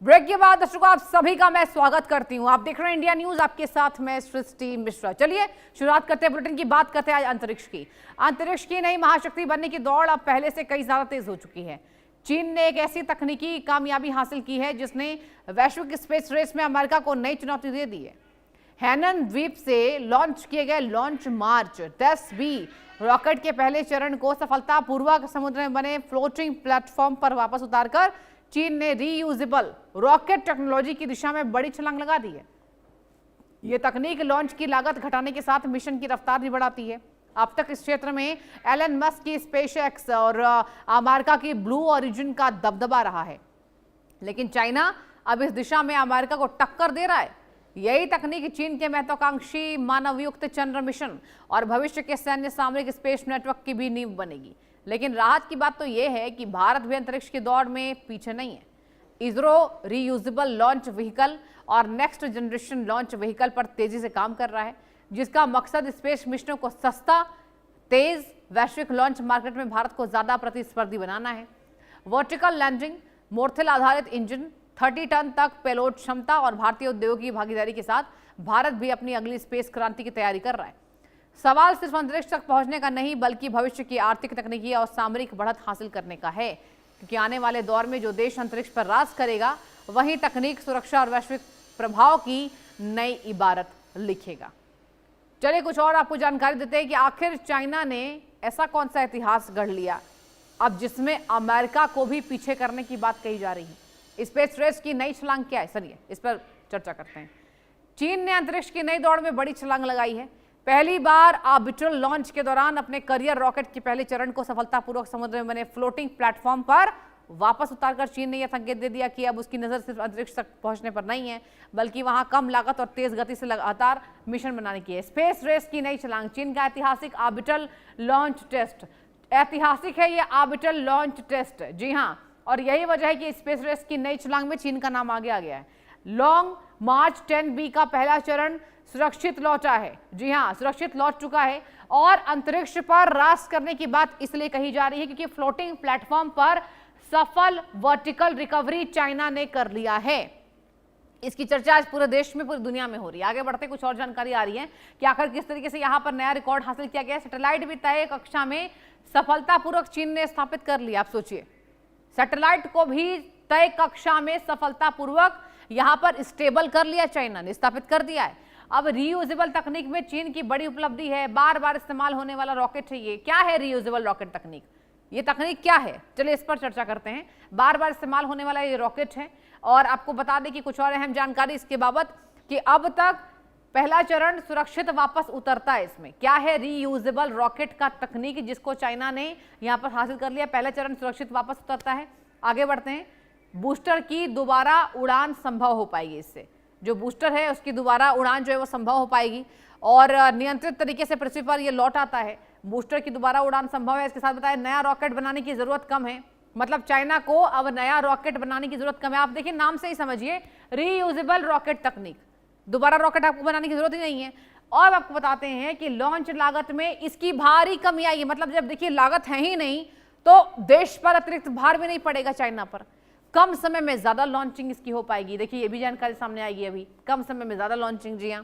Break के बाद दर्शकों आप सभी का मैं स्वागत करती हूं। आप देख रहे हैं इंडिया न्यूज, आपके साथ मैं सृष्टि मिश्रा। चलिए शुरुआत करते हैं बुलेटिन की। बात करते हैं आज अंतरिक्ष की। अंतरिक्ष की नई महाशक्ति बनने की दौड़ अब पहले से कई ज्यादा तेज हो चुकी है। चीन ने एक ऐसी तकनीकी कामयाबी हासिल की है जिसने वैश्विक स्पेस रेस में अमेरिका को नई चुनौती दे दी है। हैनन द्वीप से लॉन्च किए गए लॉन्च मार्च 10B रॉकेट के पहले चरण को सफलतापूर्वक समुद्र में बने फ्लोटिंग प्लेटफॉर्म पर वापस उतारकर चीन ने रीयूजेबल रॉकेट टेक्नोलॉजी की दिशा में बड़ी छलांग लगा दी है। यह तकनीक लॉन्च की लागत घटाने के साथ मिशन की रफ्तार भी बढ़ाती है। अब तक इस क्षेत्र में एलन मस्क की स्पेसएक्स और अमेरिका की ब्लू ओरिजिन का दबदबा रहा है, लेकिन चाइना अब इस दिशा में अमेरिका को टक्कर दे रहा है। यही तकनीक चीन के महत्वाकांक्षी मानवयुक्त चंद्र मिशन और भविष्य के सैन्य सामरिक स्पेस नेटवर्क की भी नींव बनेगी। लेकिन राहत की बात तो यह है कि भारत भी अंतरिक्ष की दौड़ में पीछे नहीं है। इसरो रीयूजेबल लॉन्च व्हीकल और नेक्स्ट जनरेशन लॉन्च व्हीकल पर तेजी से काम कर रहा है, जिसका मकसद स्पेस मिशनों को सस्ता, तेज, वैश्विक लॉन्च मार्केट में भारत को ज्यादा प्रतिस्पर्धी बनाना है। वर्टिकल लैंडिंग, मोर्थिल आधारित इंजन, 30 टन तक पेलोड क्षमता और भारतीय उद्योगों की भागीदारी के साथ भारत भी अपनी अगली स्पेस क्रांति की तैयारी कर रहा है। सवाल सिर्फ अंतरिक्ष तक पहुंचने का नहीं, बल्कि भविष्य की आर्थिक, तकनीकी और सामरिक बढ़त हासिल करने का है, क्योंकि आने वाले दौर में जो देश अंतरिक्ष पर राज करेगा वही तकनीक, सुरक्षा और वैश्विक प्रभाव की नई इबारत लिखेगा। चलिए कुछ और आपको जानकारी देते हैं कि आखिर चाइना ने ऐसा कौन सा इतिहास गढ़ लिया अब जिसमें अमेरिका को भी पीछे करने की बात कही जा रही है। स्पेस रेस की नई छलांग क्या है, चलिए इस पर चर्चा करते हैं। चीन ने अंतरिक्ष की नई दौड़ में बड़ी छलांग लगाई है। पहली बार ऑर्बिटल लॉन्च के दौरान अपने करियर रॉकेट के पहले चरण को सफलतापूर्वक समुद्र में बने फ्लोटिंग प्लेटफॉर्म पर वापस उतारकर चीन ने यह संकेत दे दिया कि अब उसकी नजर सिर्फ अंतरिक्ष तक पहुंचने पर नहीं है, बल्कि वहां कम लागत और तेज गति से लगातार मिशन बनाने की है। स्पेस रेस की नई छलांग, चीन का ऐतिहासिक ऑर्बिटल लॉन्च टेस्ट। ऐतिहासिक है यह ऑर्बिटल लॉन्च टेस्ट, जी हाँ, और यही वजह है कि स्पेस रेस की नई छलांग में चीन का नाम आगे आ गया है। लॉन्ग मार्च 10B का पहला चरण सुरक्षित लौटा है, जी हाँ, सुरक्षित लौट चुका है। और अंतरिक्ष पर राज करने की बात इसलिए कही जा रही है क्योंकि फ्लोटिंग प्लेटफॉर्म पर सफल वर्टिकल रिकवरी चाइना ने कर लिया है। इसकी चर्चा आज पूरे देश में, पूरी दुनिया में हो रही है। आगे बढ़ते कुछ और जानकारी आ रही है कि आखिर किस तरीके से यहां पर नया रिकॉर्ड हासिल किया गया। सैटेलाइट भी तय कक्षा में सफलतापूर्वक चीन ने स्थापित कर लिया। आप सोचिए, सैटेलाइट को भी तय कक्षा में सफलतापूर्वक यहां पर स्टेबल कर लिया, चाइना ने स्थापित कर दिया है। अब रीयूजेबल तकनीक में चीन की बड़ी उपलब्धि है। बार बार इस्तेमाल होने वाला रॉकेट है ये। क्या है रीयूजेबल रॉकेट तकनीक? ये तकनीक क्या है, चलिए इस पर चर्चा करते हैं। बार बार इस्तेमाल होने वाला ये रॉकेट है और आपको बता दें कि कुछ और अहम जानकारी इसके बाबत कि अब तक पहला चरण सुरक्षित वापस उतरता है। इसमें क्या है? रीयूजेबल रॉकेट का तकनीक जिसको चाइना ने यहां पर हासिल कर लिया। पहला चरण सुरक्षित वापस उतरता है। आगे बढ़ते हैं। बूस्टर की दोबारा उड़ान संभव हो पाएगी। इससे जो बूस्टर है उसकी दोबारा उड़ान जो है वो संभव हो पाएगी और नियंत्रित तरीके से पृथ्वी पर ये लौट आता है। बूस्टर की दोबारा उड़ान संभव है। इसके साथ बताया नया रॉकेट बनाने की जरूरत कम है, मतलब चाइना को अब नया रॉकेट बनाने की जरूरत कम है। आप देखिए नाम से ही समझिए, रीयूजेबल रॉकेट तकनीक, दोबारा रॉकेट आपको बनाने की जरूरत ही नहीं है। और आपको बताते हैं कि लॉन्च लागत में इसकी भारी कमी आई है। मतलब जब देखिए लागत है ही नहीं तो देश पर अतिरिक्त भार भी नहीं पड़ेगा चाइना पर। कम समय में ज्यादा लॉन्चिंग इसकी हो पाएगी। देखिए ये भी जानकारी सामने आएगी अभी। कम समय में ज्यादा लॉन्चिंग, जी हाँ,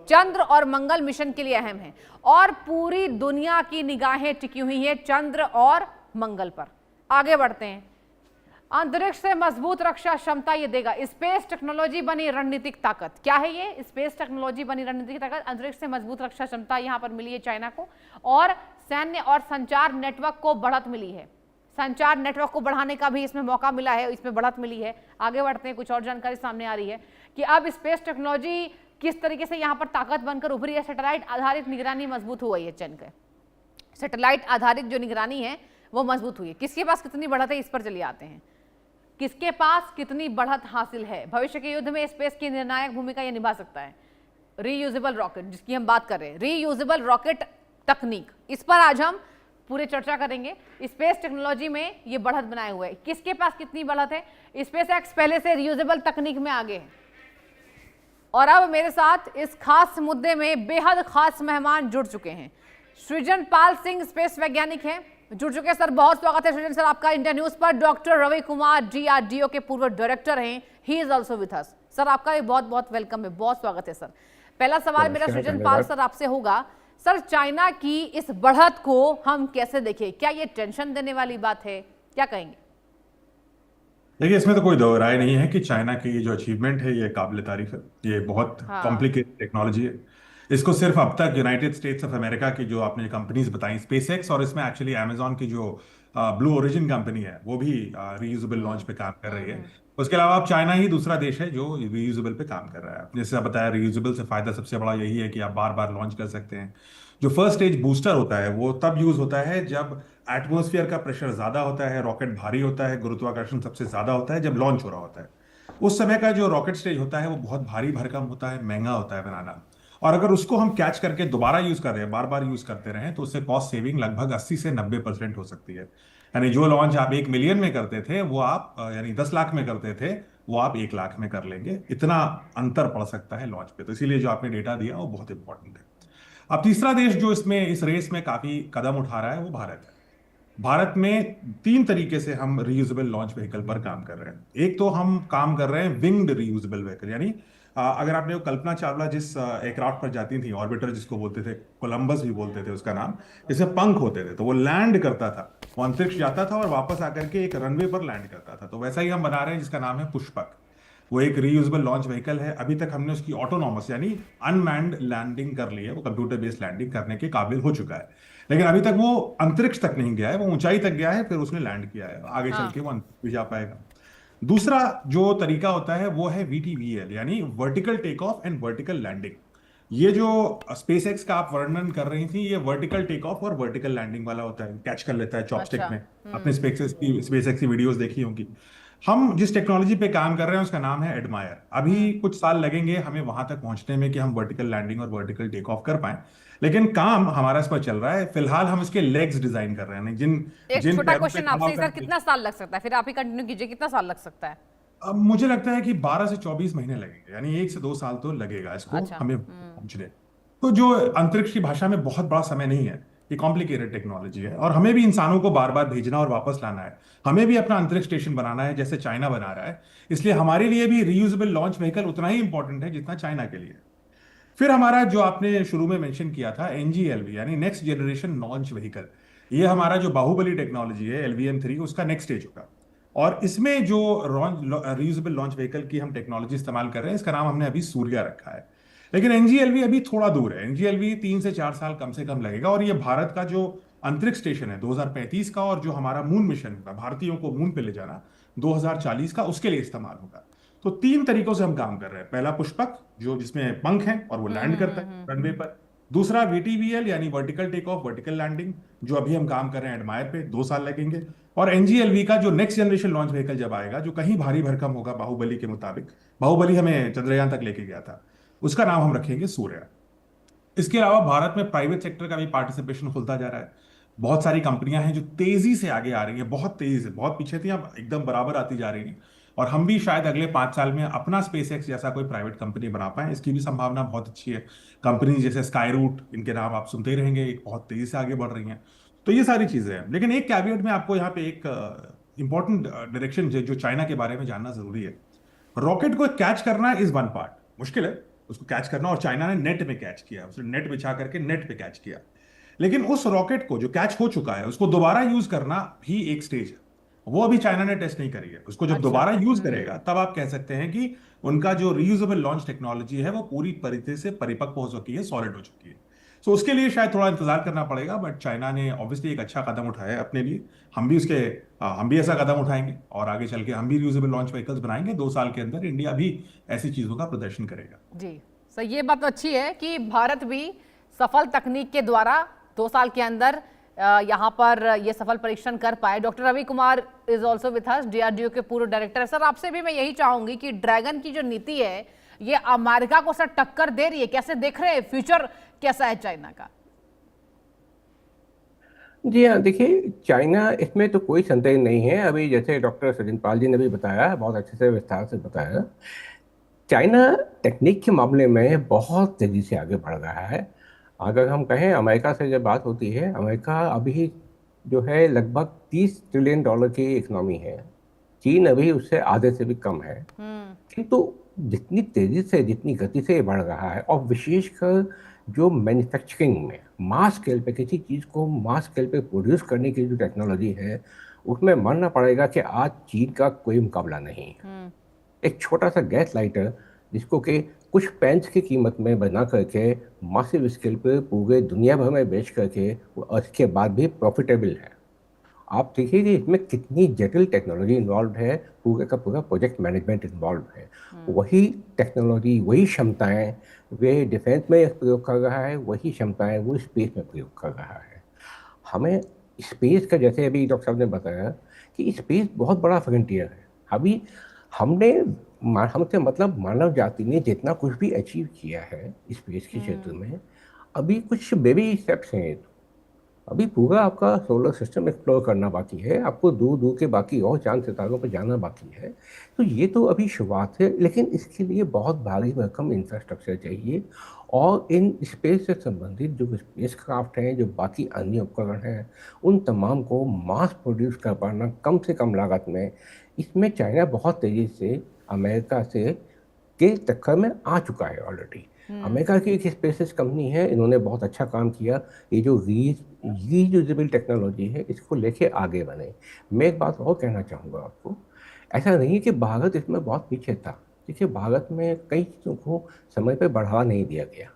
चंद्र और मंगल मिशन के लिए अहम है और पूरी दुनिया की निगाहें टिकी हुई है चंद्र और मंगल पर। आगे बढ़ते हैं। अंतरिक्ष से मजबूत रक्षा क्षमता ये देगा। स्पेस टेक्नोलॉजी बनी रणनीतिक ताकत। क्या है ये? स्पेस टेक्नोलॉजी बनी रणनीतिक ताकत। अंतरिक्ष से मजबूत रक्षा क्षमता यहां पर मिली है चाइना को और सैन्य और संचार नेटवर्क को बढ़त मिली है। संचार नेटवर्क को बढ़ाने का भी इसमें मौका मिला है, इसमें बढ़त मिली है। आगे बढ़ते हैं। कुछ और जानकारी सामने आ रही है कि अब स्पेस टेक्नोलॉजी किस तरीके से यहां पर ताकत बनकर उभरी है। सैटेलाइट आधारित निगरानी मजबूत हुई है। चीन के सैटेलाइट आधारित जो निगरानी है वो मजबूत हुई है। किसके पास कितनी बढ़त है इस पर चलिए आते हैं। किसके पास कितनी बढ़त हासिल है? भविष्य के युद्ध में स्पेस की निर्णायक भूमिका यह निभा सकता है रीयूजेबल रॉकेट, जिसकी हम बात कर रहे हैं, रीयूजेबल रॉकेट तकनीक। इस पर आज हम पूरे चर्चा करेंगे। स्पेस टेक्नोलॉजी में ये बढ़त बनाए हुए है। किसके पास कितनी बढ़त है? स्पेस एक्स पहले से रीयूजेबल तकनीक में आगे है और अब मेरे साथ इस खास मुद्दे में बेहद खास मेहमान जुड़ चुके हैं। सृजन पाल सिंह स्पेस वैज्ञानिक हैं, जुड़ चुके हैं सर, बहुत स्वागत है सृजन सर आपका इंडिया न्यूज पर। डॉक्टर रवि कुमार डीआरडीओ के पूर्व डायरेक्टर हैं, he is also with us. Sir आपका भी बहुत बहुत वेलकम है, बहुत स्वागत है सर। पहला सवाल मेरा सृजन पाल सर आपसे होगा, सर चाइना की इस बढ़त को हम कैसे देखें? क्या ये टेंशन देने वाली बात है, क्या कहेंगे? देखिए, इसमें तो कोई दो राय नहीं है कि चाइना की ये जो अचीवमेंट है ये काबिल तारीफ है। ये बहुत हाँ। कॉम्प्लिकेटेड टेक्नोलॉजी है। इसको सिर्फ अब तक यूनाइटेड स्टेट्स ऑफ अमेरिका की जो आपने कंपनीज बताई, स्पेसएक्स, और इसमें एक्चुअली अमेजॉन की जो ब्लू ओरिजिन कंपनी है वो भी रीयूजेबल लॉन्च पे काम कर रही है। उसके अलावा अब चाइना ही दूसरा देश है जो रीयूजेबल पे काम कर रहा है। जैसे आप बताया, रीयूजेबल से फायदा सबसे बड़ा यही है कि आप बार बार लॉन्च कर सकते हैं। जो फर्स्ट स्टेज बूस्टर होता है वो तब यूज होता है जब एटमॉस्फेयर का प्रेशर ज्यादा होता है, रॉकेट भारी होता है, गुरुत्वाकर्षण सबसे ज्यादा होता है जब लॉन्च हो रहा होता है। उस समय का जो रॉकेट स्टेज होता है वो बहुत भारी भरकम होता है, महंगा होता है बनाना। और अगर उसको हम कैच करके दोबारा यूज कर रहे हैं, बार बार यूज करते रहे, तो उससे कॉस्ट सेविंग लगभग 80 से 90% हो सकती है। यानी जो लॉन्च आप 1 मिलियन में करते थे वो आप यानी 10 लाख में करते थे, वो आप 1 लाख में कर लेंगे। इतना अंतर पड़ सकता है लॉन्च पे। तो इसीलिए जो आपने डेटा दिया वो बहुत इंपॉर्टेंट है। अब तीसरा देश जो इसमें इस रेस में काफी कदम उठा रहा है वो भारत है। भारत में 3 तरीके से हम रीयूजेबल लॉन्च व्हीकल पर काम कर रहे हैं। एक तो हम काम कर रहे हैं विंग्ड रीयूजेबल व्हीकल, यानी अगर आपने वो कल्पना चावला जिस एयरक्राफ्ट पर जाती थी, ऑर्बिटर जिसको बोलते थे, कोलंबस भी बोलते थे उसका नाम, जिससे पंख होते थे, तो वो लैंड करता था, वो अंतरिक्ष जाता था और वापस आकर के एक रनवे पर लैंड करता था। तो वैसा ही हम बना रहे हैं जिसका नाम है पुष्पक। वो एक रीयूजेबल लॉन्च व्हीकल है। अभी तक हमने उसकी ऑटोनॉमस यानी अनमैन्ड लैंडिंग कर ली है, वो कंप्यूटर बेस्ड लैंडिंग करने के काबिल हो चुका है। लेकिन अभी तक वो अंतरिक्ष तक नहीं गया है, वो ऊंचाई तक गया है, फिर उसने लैंड किया है। आगे चल हाँ। के वो अंतरिक्ष भी जा पाएगा। दूसरा जो तरीका होता है वो है वीटीवीएल, यानी vertical take off and vertical landing. ये जो स्पेस एक्स का आप वर्णन कर रही थी, ये वर्टिकल टेक ऑफ और वर्टिकल लैंडिंग वाला होता है, कैच कर लेता है चॉपस्टिक अच्छा। में। आपने स्पेस एक्स की वीडियोस देखी होंगी। हम जिस टेक्नोलॉजी पे काम कर रहे हैं उसका नाम है एडमायर। अभी कुछ साल लगेंगे हमें वहां तक पहुंचने में कि हम वर्टिकल लैंडिंग और वर्टिकल टेक ऑफ कर पाए, लेकिन काम हमारा इस पर चल रहा है। फिलहाल हम इसके लेग्स डिजाइन कर रहे हैं, जिन एक जिन छोटा पैरों पे क्वेश्चन खड़ा आपसे, होकर। सर कितना साल लग सकता है? फिर आप ही कंटिन्यू कीजिए, कितना साल लग सकता है? अब मुझे लगता है कि 12 से 24 महीने लगेंगे, यानी 1 से 2 साल तो लगेगा इसको अच्छा। हमें पहुंचने। तो जो अंतरिक्ष की भाषा में बहुत बड़ा समय नहीं है। ये कॉम्प्लिकेटेड टेक्नोलॉजी है और हमें भी इंसानों को बार बार भेजना और वापस लाना है। हमें भी अपना अंतरिक्ष स्टेशन बनाना है जैसे चाइना बना रहा है। इसलिए हमारे लिए भी रीयूजेबल लॉन्च व्हीकल उतना ही इंपॉर्टेंट है जितना चाइना के लिए। फिर हमारा जो आपने शुरू में मेंशन किया था, एनजीएलवी यानी नेक्स्ट जनरेशन लॉन्च व्हीकल, ये हमारा जो बाहुबली टेक्नोलॉजी है LVM-3, उसका नेक्स्ट स्टेज होगा। और इसमें जो रीयूजेबल लॉन्च व्हीकल की हम टेक्नोलॉजी इस्तेमाल कर रहे हैं, इसका नाम हमने अभी सूर्या रखा है। लेकिन एनजीएलवी अभी थोड़ा दूर है। एनजीएलवी 3 से 4 साल कम से कम लगेगा। और ये भारत का जो अंतरिक्ष स्टेशन है 2035 का, और जो हमारा मून मिशन होगा, भारतीयों को मून पे ले जाना 2040 का, उसके लिए इस्तेमाल होगा। तो 3 तरीकों से हम काम कर रहे हैं। पहला पुष्पक, जो जिसमें पंख हैं और वो लैंड करता है रनवे पर। दूसरा वीटीवीएल यानी vertical take off vertical landing, जो अभी हम काम कर रहे हैं एडमायर पे, 2 साल लगेंगे। और एनजीएलवी का जो नेक्स्ट जनरेशन लॉन्च व्हीकल जब आएगा, जो कहीं भारी भरकम होगा बाहुबली के मुताबिक, बाहुबली हमें चंद्रयान तक लेके गया था, उसका नाम हम रखेंगे सूर्य। इसके अलावा भारत में प्राइवेट सेक्टर का भी पार्टिसिपेशन खुलता जा रहा है। बहुत सारी कंपनियां हैं जो तेजी से आगे आ रही हैं, बहुत तेजी से, बहुत पीछे थी, अब एकदम बराबर आती जा रही हैं। और हम भी शायद अगले 5 साल में अपना स्पेस एक्स जैसा कोई प्राइवेट कंपनी बना पाए, इसकी भी संभावना बहुत अच्छी है। कंपनी जैसे स्काई रूट, इनके नाम आप सुनते ही रहेंगे, एक बहुत तेजी से आगे बढ़ रही हैं। तो ये सारी चीजें हैं। लेकिन एक कैविएट में आपको यहाँ पे एक इंपॉर्टेंट डायरेक्शन जो चाइना के बारे में जानना जरूरी है। रॉकेट को कैच करना इज वन पार्ट, मुश्किल है उसको कैच करना, और चाइना ने नेट में कैच किया, उसने नेट बिछा करके नेट पे कैच किया। लेकिन उस रॉकेट को जो कैच हो चुका है उसको दोबारा यूज करना भी एक स्टेज है। वो अभी चाइना ने टेस्ट नहीं करी है। उसको जब अच्छा। दोबारा यूज करेगा तब आप कह सकते हैं कि उनका जो रीयूजेबल लॉन्च टेक्नोलॉजी है वो पूरी तरीके से परिपक्व हो चुकी है, सॉलिड हो चुकी है। सो उसके लिए शायद थोड़ा इंतजार करना पड़ेगा, बट चाइना ने ऑब्वियसली एक अच्छा कदम उठाया है अपने लिए। हम भी उसके हम भी ऐसा कदम उठाएंगे और आगे चल के हम भी रीयूजेबल लॉन्च व्हीकल्स बनाएंगे। 2 साल के अंदर इंडिया भी ऐसी चीजों का प्रदर्शन करेगा। जी सर, ये बात तो अच्छी है कि भारत भी सफल तकनीक के द्वारा 2 साल के अंदर यहाँ पर ये सफल परीक्षण कर पाए। Doctor Ravi Kumar is also with us, DRDO के पूर्व डायरेक्टर। सर आपसे भी मैं यही चाहूंगी कि ड्रैगन की जो नीति है ये अमेरिका को सर टक्कर दे रही है, कैसे देख रहे हैं, फ्यूचर कैसा है चाइना का? जी हाँ, देखिए चाइना, इसमें तो कोई संदेह नहीं है। अभी जैसे डॉक्टर सृजन पाल जी ने भी बताया, बहुत अच्छे से विस्तार से बताया, चाइना टेक्निक के मामले में बहुत तेजी से आगे बढ़ रहा है। अगर हम कहें अमेरिका से जब बात होती है, अमेरिका अभी जो है लगभग $30 ट्रिलियन की इकोनॉमी है। चीन अभी उससे आधे से भी कम है। किंतु जितनी तेजी से, जितनी गति से ये बढ़ रहा है, और विशेषकर जो मैन्युफैक्चरिंग में मास स्केल पे किसी चीज़ को मास स्केल पे प्रोड्यूस करने की जो टेक्नोलॉजी है, उसमें मानना पड़ेगा कि आज चीन का कोई मुकाबला नहीं है। एक छोटा सा गैस लाइटर जिसको कि कुछ पेंस की कीमत में बना करके मासिव स्केल पे पूरे दुनिया भर में बेच करके और इसके बाद भी प्रॉफिटेबल है। आप देखिए कि इसमें कितनी जटिल टेक्नोलॉजी इन्वॉल्व है, पूरे का पूरा प्रोजेक्ट मैनेजमेंट इन्वॉल्व है। वही टेक्नोलॉजी, वही क्षमताएं वे डिफेंस में प्रयोग कर रहा है, वही क्षमताएं वो स्पेस में प्रयोग कर रहा है। हमें स्पेस का, जैसे अभी डॉक्टर साहब ने बताया कि स्पेस बहुत बड़ा फ्रंटियर है। अभी हमने हमसे मतलब मानव जाति ने जितना कुछ भी अचीव किया है स्पेस के क्षेत्र में, अभी कुछ बेबी स्टेप्स हैं। अभी पूरा आपका सोलर सिस्टम एक्सप्लोर करना बाकी है, आपको दूर दूर के बाकी और चांद सितारों पर जाना बाकी है। तो ये तो अभी शुरुआत है, लेकिन इसके लिए बहुत भारी भरकम इंफ्रास्ट्रक्चर चाहिए। और इन स्पेस से संबंधित जो स्पेस क्राफ्ट हैं, जो बाकी अन्य उपकरण हैं, उन तमाम को मास प्रोड्यूस कर पाना कम से कम लागत में, इसमें चाइना बहुत तेज़ी से अमेरिका से के चक्कर में आ चुका है ऑलरेडी। अमेरिका की एक स्पेसिस कंपनी है, इन्होंने बहुत अच्छा काम किया। ये जो रीयूजेबल टेक्नोलॉजी है, इसको लेके आगे बने। मैं एक बात और कहना चाहूँगा आपको, ऐसा नहीं है कि भारत इसमें बहुत पीछे था। देखिए, भारत में कई चीज़ों को समय पे बढ़ावा नहीं दिया गया।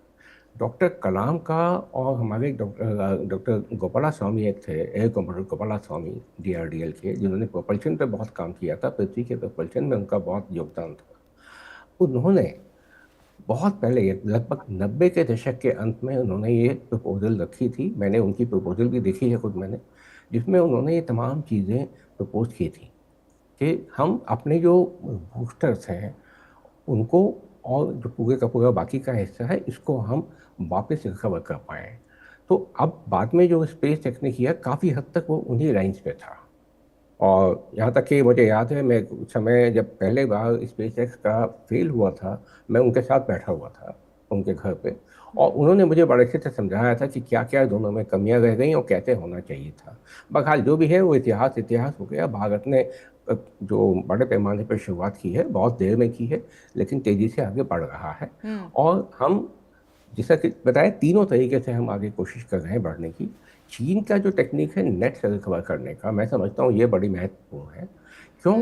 डॉक्टर कलाम का और हमारे डॉक्टर गोपाला स्वामी एक थे, एयर कॉमोडोर गोपाला स्वामी DRDL के, जिन्होंने प्रोपल्शन पे बहुत काम किया था। पृथ्वी के प्रोपल्शन में उनका बहुत योगदान था। उन्होंने बहुत पहले, लगभग 90 के दशक के अंत में, उन्होंने ये प्रपोजल रखी थी। मैंने उनकी प्रपोजल भी देखी है खुद मैंने, जिसमें उन्होंने ये तमाम चीज़ें प्रपोज की थी कि हम अपने जो बूस्टर्स हैं उनको, और जो पूरे का पूरा बाकी का हिस्सा है, इसको हम वापस रिकवर कर पाएँ। तो अब बाद में जो स्पेस टेक्निक किया, काफ़ी हद तक वो उन्हीं लाइन्स पे था। और यहाँ तक कि मुझे याद है, मैं उस समय जब पहले बार स्पेस एक्स का फेल हुआ था, मैं उनके साथ बैठा हुआ था उनके घर पे, और उन्होंने मुझे बड़े अच्छे से समझाया था कि क्या क्या दोनों में कमियां रह गई और कैसे होना चाहिए था। बहरहाल जो भी है वो इतिहास इतिहास हो गया। भारत ने जो बड़े पैमाने पर शुरुआत की है, बहुत देर में की है, लेकिन तेज़ी से आगे बढ़ रहा है। और हम, जैसा कि बताया, तीनों तरीके से हम आगे कोशिश कर रहे हैं बढ़ने की। चीन का जो टेक्निक है नेट से रिकवर करने का, मैं समझता हूँ ये बड़ी महत्वपूर्ण है। क्यों?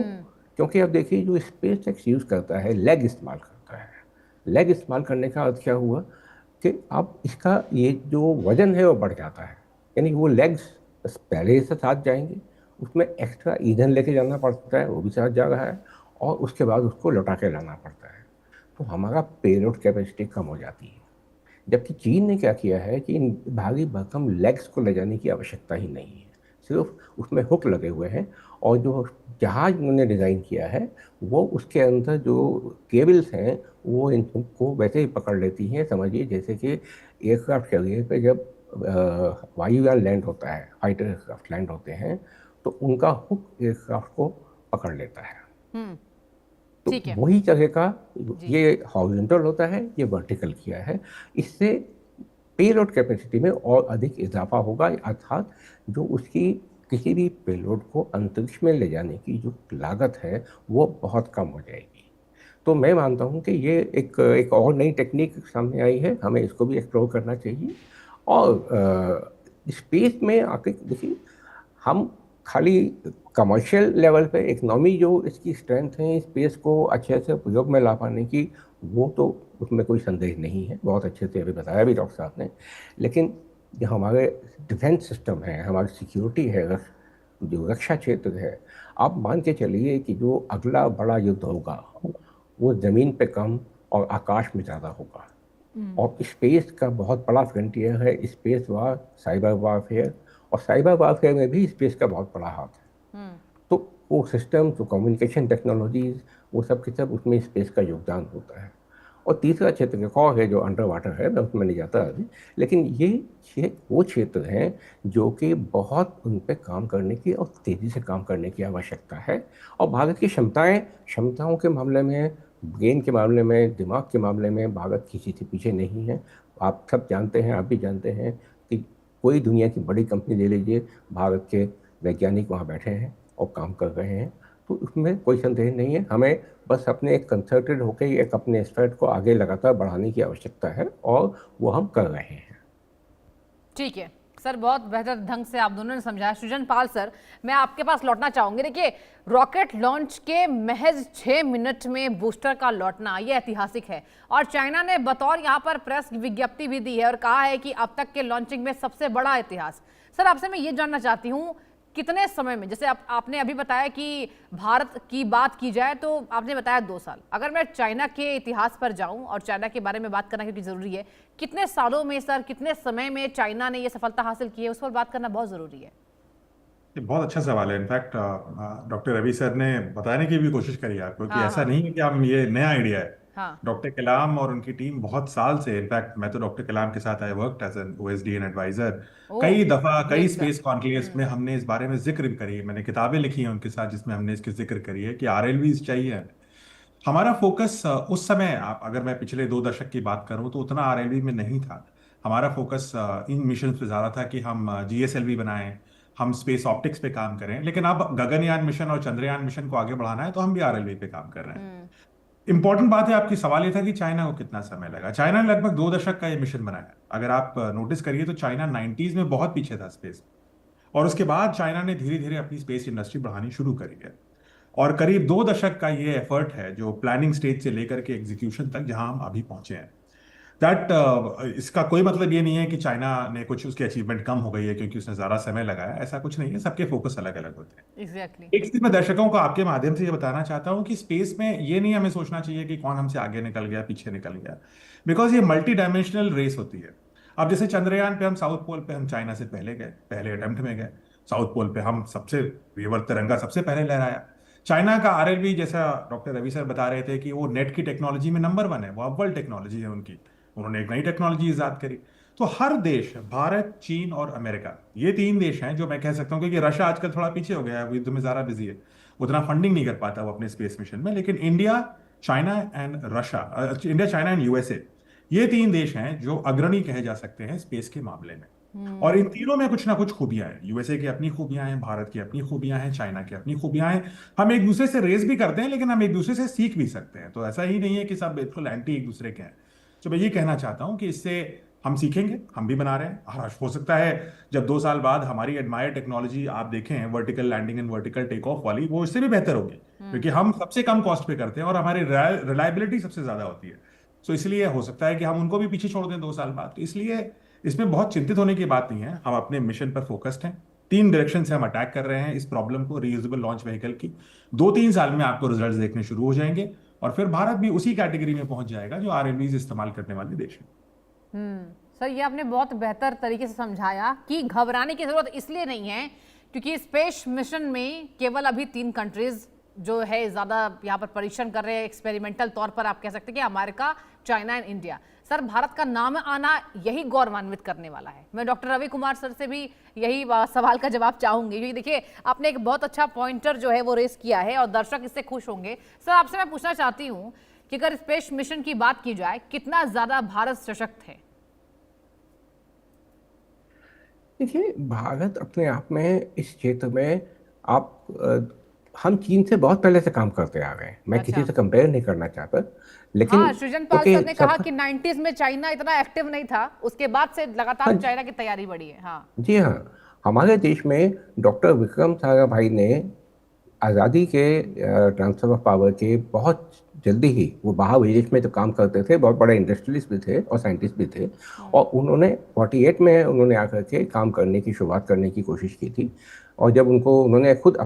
क्योंकि अब देखिए, जो स्पेस एक्स यूज़ करता है, लेग इस्तेमाल करता है। लेग इस्तेमाल करने का अर्थ क्या हुआ कि अब इसका ये जो वजन है वो बढ़ जाता है, यानी वो लेग्स पहले से साथ जाएंगे, उसमें एक्स्ट्रा ईंधन लेके जाना पड़ता है, वो भी साथ जा रहा है, और उसके बाद उसको लौटा के लाना पड़ता है। तो हमारा पेलोड कैपेसिटी कम हो जाती है। जबकि चीन ने क्या किया है कि इन भारी भरकम लेग्स को ले जाने की आवश्यकता ही नहीं है, सिर्फ उसमें हुक लगे हुए हैं। और जो जहाज उन्होंने डिज़ाइन किया है, वो उसके अंदर जो केबल्स हैं वो इन हुक को वैसे ही पकड़ लेती हैं। समझिए जैसे कि एयरक्राफ्ट कैरियर पे जब वायुयान लैंड होता है, फाइटर एयरक्राफ्ट लैंड होते हैं, तो उनका हुक एयरक्राफ्ट को पकड़ लेता है। तो ठीक है। वही जगह का ये हॉरिजॉन्टल होता है, ये वर्टिकल किया है। इससे पेलोड कैपेसिटी में और अधिक इजाफा होगा, अर्थात जो उसकी किसी भी पेलोड को अंतरिक्ष में ले जाने की जो लागत है वो बहुत कम हो जाएगी। तो मैं मानता हूँ कि ये एक और नई टेक्निक सामने आई है, हमें इसको भी एक्सप्लोर करना चाहिए। और स्पेस में आके देखिए, हम खाली कमर्शियल लेवल पे इकोनॉमी जो इसकी स्ट्रेंथ है स्पेस को अच्छे से उपयोग में ला पाने की, वो तो उसमें कोई संदेह नहीं है, बहुत अच्छे से अभी बताया भी डॉक्टर साहब ने। लेकिन जो हमारे डिफेंस सिस्टम है, हमारी सिक्योरिटी है, जो रक्षा क्षेत्र है, आप मान के चलिए कि जो अगला बड़ा युद्ध होगा वो ज़मीन पे कम और आकाश में ज़्यादा होगा। और स्पेस का बहुत बड़ा फ्रंटियर है, स्पेस वार, साइबर वारफेयर, और साइबर वारफेयर में भी स्पेस का बहुत बड़ा हाथ है। तो वो सिस्टम, जो कम्युनिकेशन टेक्नोलॉजीज, वो सब के सब उसमें स्पेस का योगदान होता है। और तीसरा क्षेत्र एक और है जो अंडर वाटर है, मैं उसमें नहीं जाता अभी, लेकिन ये वो क्षेत्र हैं जो कि बहुत उन पर काम करने की और तेज़ी से काम करने की आवश्यकता है। और भारत की क्षमताओं के मामले में, ब्रेन के मामले में, दिमाग के मामले में भारत किसी से पीछे नहीं है। आप सब जानते हैं, आप भी जानते हैं कि कोई दुनिया की बड़ी कंपनी ले लीजिए, भारत के वैज्ञानिक वहाँ बैठे हैं और काम कर रहे हैं, तो उसमें कोई संदेह नहीं है। हमें बस अपने एक कंसर्टेड होकर एक अपने एफर्ट को आगे लगातार बढ़ाने की आवश्यकता है, और वो हम कर रहे हैं। ठीक है सर, बहुत बेहतर ढंग से आप दोनों ने समझाया। सृजन पाल सर, मैं आपके पास लौटना चाहूंगी। देखिए, रॉकेट लॉन्च के महज 6 मिनट में बूस्टर का लौटना ये ऐतिहासिक है, और चाइना ने बतौर यहाँ पर प्रेस विज्ञप्ति भी दी है और कहा है कि अब तक के लॉन्चिंग में सबसे बड़ा इतिहास। सर, आपसे मैं ये जानना चाहती हूँ, कितने समय में, जैसे आपने अभी बताया कि भारत की बात की जाए तो आपने बताया 2 साल, अगर मैं चाइना के इतिहास पर जाऊं और चाइना के बारे में बात करना क्योंकि जरूरी है, कितने सालों में सर, कितने समय में चाइना ने ये सफलता हासिल की है, उस पर बात करना बहुत जरूरी है। ये बहुत अच्छा सवाल है। इनफैक्ट डॉक्टर रवि सर ने बताने की भी कोशिश करी आपको कि हाँ ऐसा हाँ नहीं है कि हम ये नया आइडिया है। हाँ। डॉक्टर कलाम और उनकी टीम बहुत साल से, इनफैक्ट मैं तो डॉक्टर कलाम के साथ I worked as an OSD and advisor. Oh, कई दफा कई ग्रेट सर। स्पेस कॉन्क्लेव्स में हमने इस बारे में जिक्र करी है, मैंने किताबें लिखी हैं उनके साथ जिसमें हमने इसके जिक्र करी है कि आरएलवीज चाहिए हमें। हमारा फोकस उस समय, आप अगर मैं पिछले 2 दशक की बात करूं तो उतना आरएलवी में नहीं था। हमारा फोकस इन मिशन पे ज्यादा था कि हम जीएसएलवी बनाएं, हम स्पेस ऑप्टिक्स पे काम करें। लेकिन अब गगनयान मिशन और चंद्रयान मिशन को आगे बढ़ाना है तो हम भी आरएलवी पे काम कर रहे हैं। इंपॉर्टेंट बात है, आपकी सवाल ये था कि चाइना को कितना समय लगा। चाइना ने लगभग 2 दशक का ये मिशन बनाया। अगर आप नोटिस करिए तो चाइना 90s में बहुत पीछे था स्पेस, और उसके बाद चाइना ने धीरे धीरे अपनी स्पेस इंडस्ट्री बढ़ानी शुरू करी है। और करीब 2 दशक का ये एफर्ट है जो प्लानिंग स्टेज से लेकर के एग्जीक्यूशन तक जहां हम अभी पहुंचे हैं। दैट इसका कोई मतलब ये नहीं है कि चाइना ने कुछ, उसकी अचीवमेंट कम हो गई है क्योंकि उसने ज्यादा समय लगाया, ऐसा कुछ नहीं है। सबके फोकस अलग अलग होते हैं। एग्जैक्टली। एक चीज मैं दर्शकों को आपके माध्यम से ये बताना चाहता हूँ कि स्पेस में ये नहीं हमें सोचना चाहिए कि कौन हमसे आगे निकल गया, पीछे निकल गया, बिकॉज ये मल्टी डायमेंशनल रेस होती है। अब जैसे चंद्रयान पे हम साउथ पोल पे हम चाइना से पहले गए, पहले अटेम्प्ट में गए। साउथ पोल पे हम सबसे, ये तिरंगा सबसे पहले लहराया। चाइना का आरएलवी, जैसा डॉक्टर रवि सर बता रहे थे कि वो नेट की टेक्नोलॉजी में नंबर 1 है, वो अव्वल टेक्नोलॉजी है उनकी। उन्होंने एक नई टेक्नोलॉजी ईजाद करी। तो हर देश, भारत, चीन और अमेरिका, ये 3 देश हैं जो मैं कह सकता हूँ, क्योंकि रशिया आजकल थोड़ा पीछे हो गया है, वो युद्ध में ज्यादा बिजी है, उतना फंडिंग नहीं कर पाता वो अपने स्पेस मिशन में। लेकिन India, China and Russia, India, China and USA, ये 3 देश हैं जो अग्रणी कहे जा सकते हैं स्पेस के मामले में। और इन तीनों में कुछ ना कुछ खूबियां हैं। यूएसए की अपनी खूबियां हैं, भारत की अपनी खूबियां हैं, चाइना की अपनी खूबियां हैं। हम एक दूसरे से रेस भी करते हैं, लेकिन हम एक दूसरे से सीख भी सकते हैं। तो ऐसा ही नहीं है कि सब बिल्कुल एंटी एक दूसरे के हैं। तो मैं ये कहना चाहता हूं कि इससे हम सीखेंगे, हम भी बना रहे हैं। हो सकता है जब 2 साल बाद हमारी एडमायर टेक्नोलॉजी आप देखें, vertical landing and vertical take off वाली, वो इससे भी बेहतर होगी, क्योंकि हम सबसे कम कॉस्ट पे करते हैं और हमारी रिलायबिलिटी सबसे ज्यादा होती है। तो इसलिए हो सकता है कि हम उनको भी पीछे छोड़ दें 2 साल बाद। तो इसलिए इसमें बहुत चिंतित होने की बात नहीं है। हम अपने मिशन पर फोकस्ड हैं। 3 डायरेक्शन से हम अटैक कर रहे हैं इस प्रॉब्लम को, रीयूजेबल लॉन्च व्हीकल की। 2-3 साल में आपको रिजल्ट्स देखने शुरू हो जाएंगे, और फिर भारत भी उसी कैटेगरी में पहुंच जाएगा जो आरएलवीज इस्तेमाल करने वाले देश हैं। सर, ये आपने बहुत बेहतर तरीके से समझाया कि घबराने की जरूरत इसलिए नहीं है क्योंकि स्पेस मिशन में केवल अभी 3 कंट्रीज जो है ज़्यादा यहाँ पर परीक्षण कर रहे हैं, एक्सपेरिमेंटल तौर पर आप कह सकते हैं कि America, China and India. Sir, Bharat का नाम आना यही गौरवान्वित करने वाला है। मैं डॉक्टर रवि कुमार सर से भी यही सवाल का जवाब चाहूंगी, क्योंकि देखिए आपने एक बहुत अच्छा पॉइंटर जो है वो रेस किया है और दर्शक इससे खुश होंगे। सर, आपसे मैं पूछना चाहती हूँ कि अगर स्पेस मिशन की बात की जाए, कितना ज्यादा भारत सशक्त है? देखिए, भारत अपने आप में इस क्षेत्र में, आप हम चीन से बहुत पहले से काम करते आ रहे हैं। मैं अच्छा। किसी से कंपेयर नहीं करना चाहता, लेकिन हाँ, सृजन पाल क्योंकि सर ने कहा कि 90s में चाइना इतना एक्टिव नहीं था, उसके बाद से लगातार हाँ, चाइना की तैयारी बढ़ी है। हाँ जी हाँ, हमारे देश में डॉक्टर विक्रम साराभाई ने आज़ादी के ट्रांसफर ऑफ पावर के बहुत जल्दी ही, वो बाहर विदेश में तो काम करते थे, बहुत बड़े इंडस्ट्रियलिस्ट भी थे और साइंटिस्ट भी थे, और उन्होंने 48 में उन्होंने आकर के काम करने की शुरुआत करने की कोशिश की थी। और जब उन्होंने खुद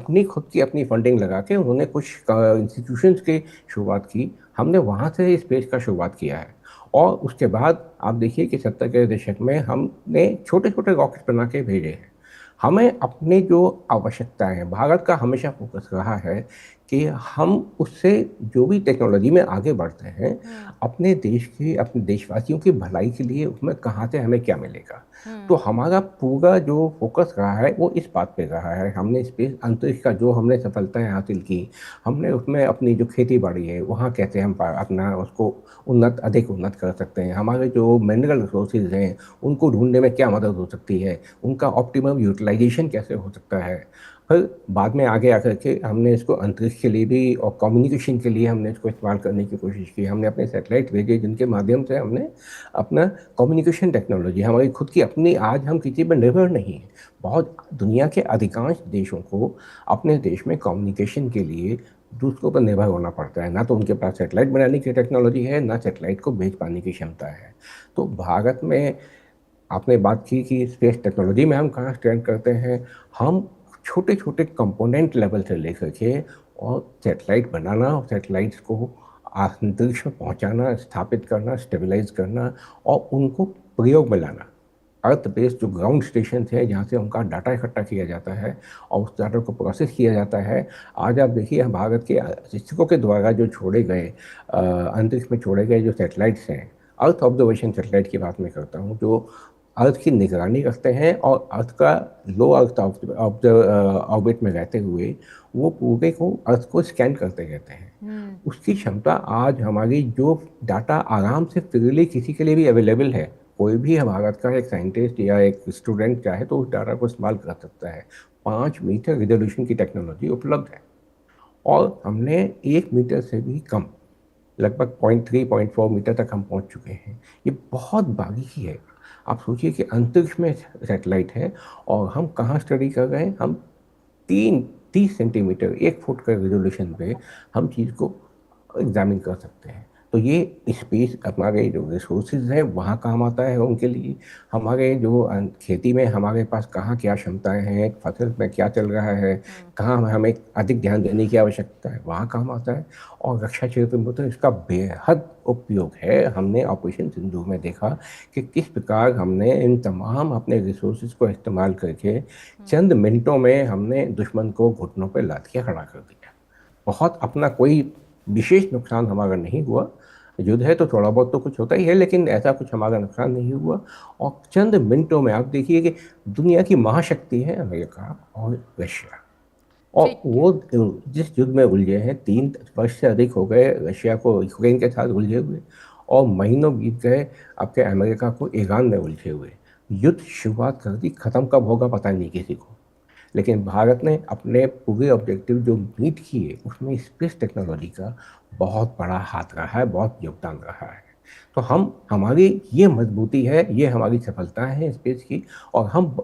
की अपनी फंडिंग लगा के उन्होंने कुछ इंस्टीट्यूशंस की शुरुआत की, हमने वहाँ से स्पेस का शुरुआत किया है। और उसके बाद आप देखिए कि 70 के दशक में हमने छोटे छोटे रॉकेट बना के भेजे हैं। हमें अपने जो आवश्यकताएं हैं, भारत का हमेशा फोकस रहा है कि हम उससे जो भी टेक्नोलॉजी में आगे बढ़ते हैं, अपने देश की, अपने देशवासियों की भलाई के लिए उसमें कहाँ से हमें क्या मिलेगा। तो हमारा पूरा जो फोकस रहा है वो इस बात पे रहा है। हमने स्पेस अंतरिक्ष का जो हमने सफलताएं हासिल की, हमने उसमें अपनी जो खेती बाड़ी है वहाँ कैसे हम अपना उसको अधिक उन्नत कर सकते हैं, हमारे जो मिनरल रिसोर्सेज हैं उनको ढूंढने में क्या मदद हो सकती है, उनका ऑप्टिमम यूटिलाइजेशन कैसे हो सकता है। फिर बाद में आगे आकर के हमने इसको अंतरिक्ष के लिए भी और कम्युनिकेशन के लिए हमने इसको इस्तेमाल करने की कोशिश की। हमने अपने सैटेलाइट भेजे जिनके माध्यम से हमने अपना कम्युनिकेशन टेक्नोलॉजी, हमारी खुद की अपनी, आज हम किसी पर निर्भर नहीं हैं। बहुत दुनिया के अधिकांश देशों को अपने देश में कम्युनिकेशन के लिए दूसरों पर निर्भर होना पड़ता है। ना तो उनके पास सैटेलाइट बनाने की टेक्नोलॉजी है, ना सैटेलाइट को भेज पाने की क्षमता है। तो भारत में आपने बात की कि स्पेस टेक्नोलॉजी में हम कहाँ स्टैंड करते हैं। हम छोटे छोटे कंपोनेंट लेवल से लेकर के और सैटेलाइट बनाना और सैटेलाइट्स को अंतरिक्ष में पहुंचाना, स्थापित करना, स्टेबलाइज करना और उनको प्रयोग में लाना। अर्थ बेस्ड जो ग्राउंड स्टेशन है जहाँ से उनका डाटा इकट्ठा किया जाता है और उस डाटा को प्रोसेस किया जाता है। आज आप देखिए भारत के शिक्षकों के द्वारा जो छोड़े गए अंतरिक्ष में छोड़े गए जो सैटेलाइट्स हैं, अर्थ ऑब्जर्वेशन सैटेलाइट की बात मैं करता हूँ, जो अर्थ की निगरानी करते हैं और अर्थ का लो अर्थ ऑर्बिट में रहते हुए वो पूरे को अर्थ को स्कैन करते रहते हैं। उसकी क्षमता आज हमारी जो डाटा आराम से फ्रीली किसी के लिए भी अवेलेबल है, कोई भी भारत का एक साइंटिस्ट या एक स्टूडेंट चाहे तो उस डाटा को इस्तेमाल कर सकता है। 5 मीटर रिजोल्यूशन की टेक्नोलॉजी उपलब्ध है और हमने 1 मीटर से भी कम, लगभग 0.3-0.4 मीटर तक हम पहुंच चुके हैं। ये बहुत बारीकी है। आप सोचिए कि अंतरिक्ष में सैटेलाइट है और हम कहाँ स्टडी कर रहे हैं। हम 30 सेंटीमीटर 1 फुट का रेजोल्यूशन पे हम चीज़ को एग्जामिन कर सकते हैं। तो ये स्पेस हमारे जो रिसोर्सेज हैं वहाँ काम आता है उनके लिए। हमारे जो खेती में हमारे पास कहाँ क्या क्षमताएं हैं, फसल में क्या चल रहा है, कहाँ हमें अधिक ध्यान देने की आवश्यकता है, वहाँ काम आता है। और रक्षा क्षेत्र में तो इसका बेहद उपयोग है। हमने ऑपरेशन सिंधु में देखा कि किस प्रकार हमने इन तमाम अपने रिसोर्सेज को इस्तेमाल करके चंद मिनटों में हमने दुश्मन को घुटनों पर लाद के खड़ा कर दिया। बहुत अपना कोई विशेष नुकसान हमारा नहीं हुआ। युद्ध है तो थोड़ा बहुत तो कुछ होता ही है, लेकिन ऐसा कुछ हमारा नुकसान नहीं हुआ। और चंद मिनटों में आप देखिए कि दुनिया की महाशक्ति है अमेरिका और रशिया, और वो जिस युद्ध में उलझे हैं, 3 वर्ष से अधिक हो गए रशिया को यूक्रेन के साथ उलझे हुए, और महीनों बीत गए आपके अमेरिका को ईरान में उलझे हुए। युद्ध शुरुआत कर दी, ख़त्म कब होगा पता नहीं किसी को। लेकिन भारत ने अपने पूरे ऑब्जेक्टिव जो मीट किए उसमें स्पेस टेक्नोलॉजी का बहुत बड़ा हाथ रहा है, बहुत योगदान रहा है। तो हमारी ये मजबूती है, ये हमारी सफलता है स्पेस की। और हम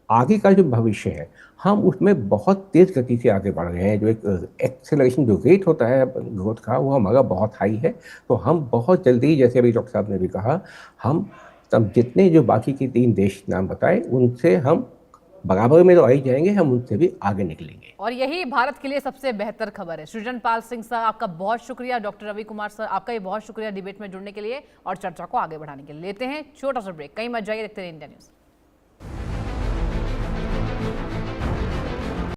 आगे का जो भविष्य है हम उसमें बहुत तेज़ गति से आगे बढ़ रहे हैं। जो एक एक्सेलरेशन जो रेट होता है ग्रोथ का, वो हमारा बहुत हाई है। तो हम बहुत जल्दी, जैसे अभी डॉक्टर साहब ने भी कहा, हम तब जितने जो बाकी के 3 देश नाम बताए उनसे हम बराबर में तो आ ही जाएंगे, हम उनसे भी आगे निकलेंगे। और यही भारत के लिए सबसे बेहतर खबर है। सृजन पाल सिंह सर आपका बहुत शुक्रिया, डॉक्टर रवि कुमार सर आपका भी बहुत शुक्रिया डिबेट में जुड़ने के लिए और चर्चा को आगे बढ़ाने के लिए। लेते हैं छोटा सा ब्रेक, कहीं मत जाइए, देखते रहिए इंडिया न्यूज़।